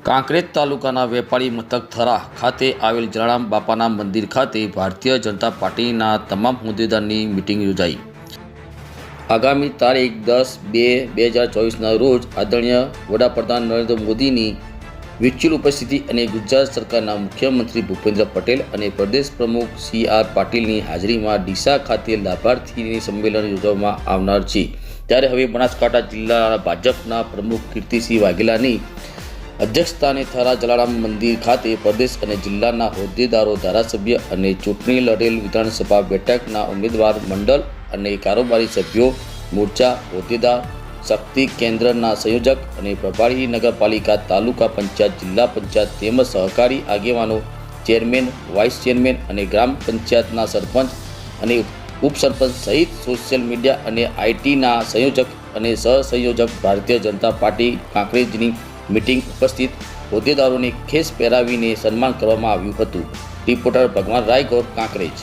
કાંકરેજ તાલુકાના વેપારી મથક થરા ખાતે આવેલ જલારામ બાપાના મંદિર ખાતે ભારતીય જનતા પાર્ટીના તમામ હોદ્દેદારની મિટિંગ યોજાઈ। આગામી તારીખ 10/2/2024ના રોજ આદરણીય વડાપ્રધાન નરેન્દ્ર મોદીની વિર્ચ્યુઅલ ઉપસ્થિતિ અને ગુજરાત સરકારના મુખ્યમંત્રી ભૂપેન્દ્ર પટેલ અને પ્રદેશ પ્રમુખ CR પાટીલની હાજરીમાં ડીસા ખાતે લાભાર્થી સંમેલન યોજવામાં આવનાર છે। ત્યારે હવે બનાસકાંઠા જિલ્લા ભાજપના પ્રમુખ કીર્તિસિંહ વાઘેલાની અધ્યક્ષસ્થાને થરા જલારામ મંદિર ખાતે પ્રદેશ અને જિલ્લાના હોદ્દેદારો, ધારાસભ્ય અને ચૂંટણી લડેલ વિધાનસભા બેઠકના ઉમેદવાર મંડળ અને કારોબારી સભ્યો, મોરચા હોદ્દેદાર, શક્તિ કેન્દ્રના સંયોજક અને પ્રભારી, નગરપાલિકા, તાલુકા પંચાયત, જિલ્લા પંચાયત તેમજ સહકારી આગેવાનો, ચેરમેન, વાઇસ ચેરમેન અને ગ્રામ પંચાયતના સરપંચ અને ઉપસરપંચ સહિત સોશિયલ મીડિયા અને આઈટીના સંયોજક અને સહસંયોજક ભારતીય જનતા પાર્ટી કાંકરેજની મીટિંગ ઉપસ્થિત હોદ્દેદારોને ખેસ પહેરાવીને સન્માન કરવામાં આવ્યું હતું। રિપોર્ટર ભગવાન રાયગોર, કાંકરેજ।